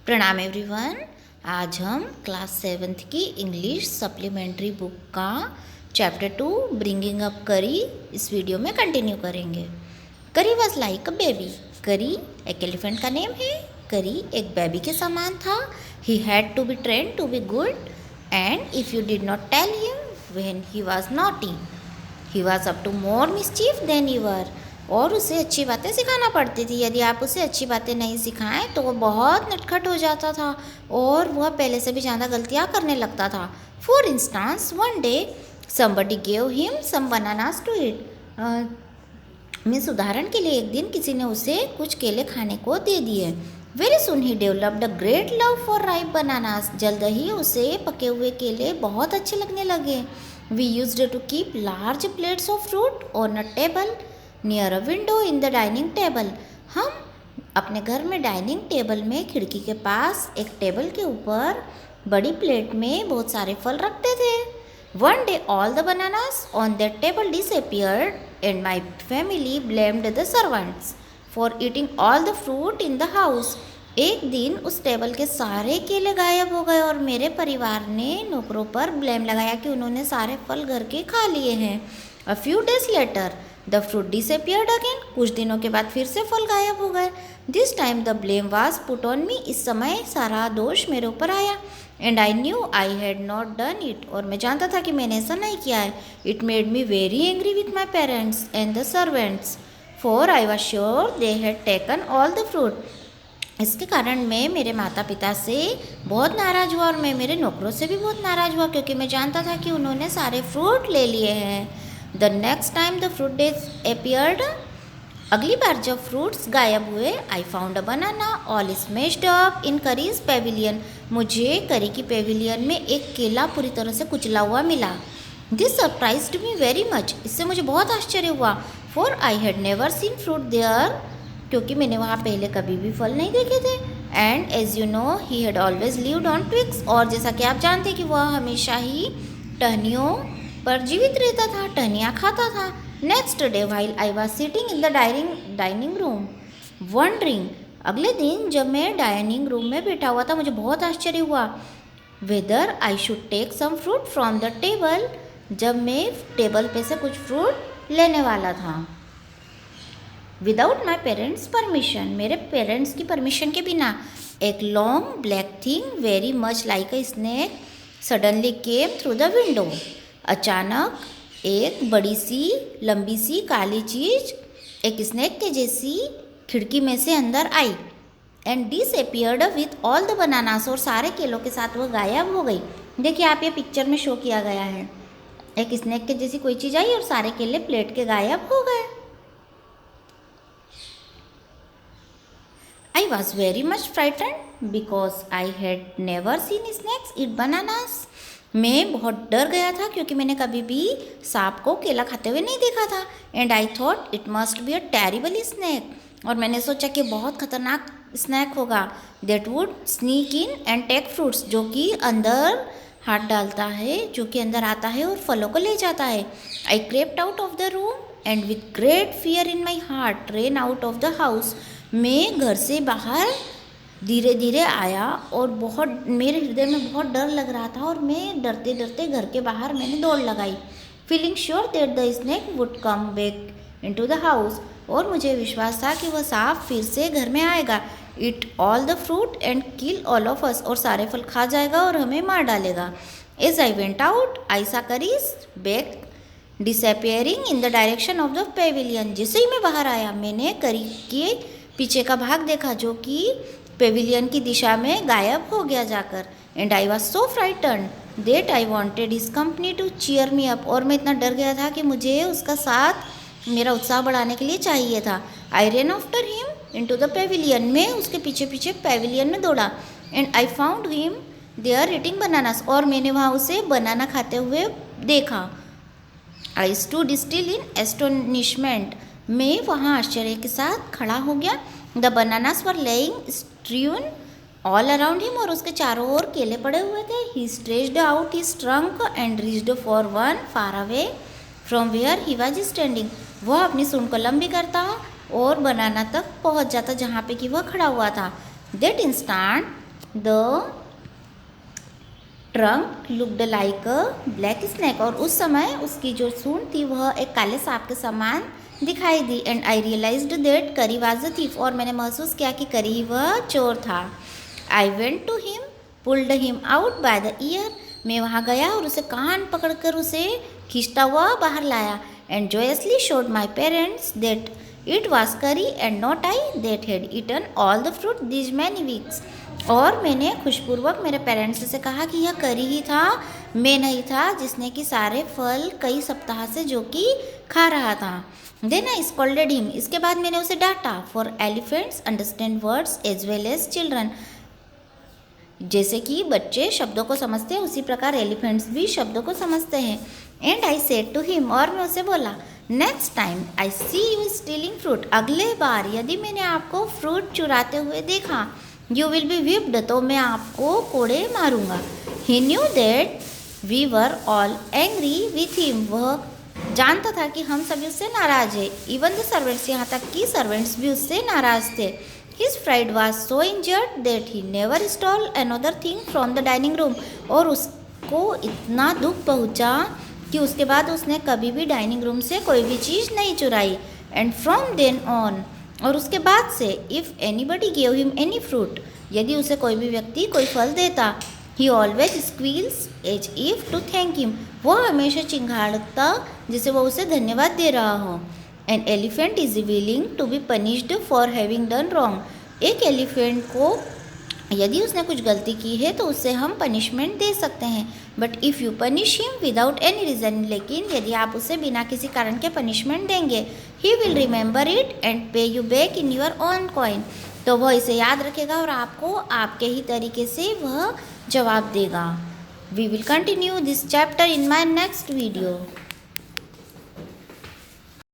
प्रणाम एवरीवन। आज हम क्लास 7th की इंग्लिश सप्लीमेंट्री बुक का चैप्टर 2 ब्रिंगिंग अप करी इस वीडियो में कंटिन्यू करेंगे। करी वॉज लाइक अ बेबी। करी एक एलिफेंट का नेम है। करी एक बेबी के समान था। He had to be train to be good and if you did not tell him when he was naughty he was up to more mischief then you were. और उसे अच्छी बातें सिखाना पड़ती थी। यदि आप उसे अच्छी बातें नहीं सिखाएं तो वो बहुत नटखट हो जाता था और वह पहले से भी ज़्यादा गलतियाँ करने लगता था। For instance one day somebody gave him some bananas to eat। Means उदाहरण के लिए एक दिन किसी ने उसे कुछ केले खाने को दे दिए। Very soon he developed a great love for ripe bananas. जल्द ही उसे पके हुए केले बहुत अच्छे लगने लगे। We used to keep large plates of fruit on a table near a window in the dining table. हम अपने घर में डाइनिंग टेबल में खिड़की के पास एक टेबल के ऊपर बड़ी प्लेट में बहुत सारे फल रखते थे। One day all the bananas on that table disappeared and my family blamed the servants for eating all the fruit in the house। एक दिन उस टेबल के सारे केले गायब हो गए और मेरे परिवार ने नौकरों पर ब्लेम लगाया कि उन्होंने सारे फल घर के खा लिए हैं। A few days later the fruit disappeared again। कुछ दिनों के बाद फिर से फल गायब हो गए। This time the blame was put on me। इस समय सारा दोष मेरे ऊपर आया। And I knew I had not done it। और मैं जानता था कि मैंने ऐसा नहीं किया है। It made me very angry with my parents and the servants for I was sure they had taken all the fruit। इसके कारण मैं मेरे माता पिता से बहुत नाराज़ हुआ और मैं मेरे नौकरों से भी बहुत नाराज़ हुआ क्योंकि मैं जानता था कि उन्होंने सारे फ्रूट ले लिए हैं। The next time the fruit disappeared. अगली बार जब फ्रूट्स गायब हुए I found a banana all smashed up in curries Pavilion. मुझे करी की पेविलियन में एक केला पूरी तरह से कुचला हुआ मिला। This surprised me very much. इससे मुझे बहुत आश्चर्य हुआ। For I had never seen fruit there. क्योंकि मैंने वहाँ पहले कभी भी फल नहीं देखे थे। And as you know he had always lived on twigs. और जैसा कि आप जानते कि वह हमेशा ही टहनियों पर जीवित रहता था, टहनियाँ खाता था। Next day while I was sitting in the dining room wondering. अगले दिन जब मैं डाइनिंग रूम में बैठा हुआ था मुझे बहुत आश्चर्य हुआ। Whether I should take some fruit from the table. जब मैं टेबल पे से कुछ फ्रूट लेने वाला था। Without my parents permission. मेरे पेरेंट्स की परमिशन के बिना। एक long black thing very much like a snake suddenly came through the window. अचानक एक बड़ी सी लंबी सी काली चीज एक स्नेक के जैसी खिड़की में से अंदर आई। And disappeared with all the bananas. और सारे केलों के साथ वो गायब हो गई। देखिए आप ये पिक्चर में शो किया गया है। एक स्नेक के जैसी कोई चीज़ आई और सारे केले प्लेट के गायब हो गए। I was very much frightened because I had never seen snakes eat bananas। मैं बहुत डर गया था क्योंकि मैंने कभी भी सांप को केला खाते हुए नहीं देखा था। And I thought it must be a terrible snake. और मैंने सोचा कि बहुत खतरनाक स्नैक होगा। That would sneak in and take fruits. जो कि अंदर हाथ डालता है, जो कि अंदर आता है और फलों को ले जाता है। I crept out of the room and with great fear in my heart ran out of the house. मैं घर से बाहर धीरे धीरे आया और बहुत मेरे हृदय में बहुत डर लग रहा था और मैं डरते डरते घर के बाहर मैंने दौड़ लगाई। Feeling sure that the snake would come back into the house. और मुझे विश्वास था कि वह सांप फिर से घर में आएगा। Eat all the fruit and kill all of us. और सारे फल खा जाएगा और हमें मार डालेगा। As I went out I saw Kari's back disappearing in the direction of the pavilion. जैसे ही मैं बाहर आया मैंने करी के पीछे का भाग देखा जो कि पेविलियन की दिशा में गायब हो गया जाकर। And I was so frightened that I wanted his company to cheer me up. और मैं इतना डर गया था कि मुझे उसका साथ मेरा उत्साह बढ़ाने के लिए चाहिए था। I ran after him into the pavilion. में उसके पीछे पीछे पेविलियन में दौड़ा। And I found him there eating bananas. और मैंने वहाँ उसे बनाना खाते हुए देखा। I stood still in astonishment. मैं वहाँ आश्चर्य के साथ खड़ा हो गया। The bananas were lying strewn all around him. और उसके चारों ओर केले पड़े हुए थे। He stretched out his trunk and reached for one far away from where he was standing. वह अपनी सूंड को लंबी करता और बनाना तक पहुँच जाता जहाँ पे कि वह खड़ा हुआ था। That instant the trunk looked like a black snake, और उस समय उसकी जो सूंड थी वह एक काले सांप के समान दिखाई दी। And I realised that Kari was a thief, और मैंने महसूस किया कि करी वह चोर था। I went to him, pulled him out by the ear, मैं वहाँ गया और उसे कान पकड़कर उसे खींचता हुआ बाहर लाया। And joyously showed my parents that it was curry and not I that had eaten all the fruit these many weeks, और मैंने खुशपूर्वक मेरे पेरेंट्स से कहा कि यह करी ही था, मैं नहीं था जिसने कि सारे फल कई सप्ताह से जो कि खा रहा था। देन आई स्कॉल्डेड हिम, इसके बाद मैंने उसे डांटा। For elephants understand words as well as children, जैसे कि बच्चे शब्दों को समझते हैं उसी प्रकार एलिफेंट्स भी शब्दों को समझते हैं। And I said to him, और मैं उसे बोला, next time I see you stealing fruit, अगले बार यदि मैंने आपको फ्रूट चुराते हुए देखा, यू विल बी विप्ड, तो मैं आपको कोड़े मारूंगा। He knew that we were all angry with him, वह जानता था कि हम सभी उससे नाराज है। इवन द सर्वेंट्स, यहाँ तक कि सर्वेंट्स भी उससे नाराज थे। His pride was so injured that he never stole another thing from the dining room, और उसको इतना दुख पहुंचा कि उसके बाद उसने कभी भी डाइनिंग रूम से कोई भी चीज़ नहीं चुराई। एंड फ्रॉम देन ऑन, और उसके बाद से, if anybody gave him any fruit, यदि उसे कोई भी व्यक्ति कोई फल देता, he always squeals as if to thank him, वह हमेशा चिंगाड़ता जिसे वो उसे धन्यवाद दे रहा हो। An elephant is willing to be punished for having done wrong, एक एलिफेंट को यदि उसने कुछ गलती की है तो उससे हम पनिशमेंट दे सकते हैं। But if you punish him without any reason, लेकिन यदि आप उसे बिना किसी कारण के पनिशमेंट देंगे, he will remember it and pay you back in your own coin, तो वह इसे याद रखेगा और आपको आपके ही तरीके से वह जवाब देगा। We will continue this chapter in my next video.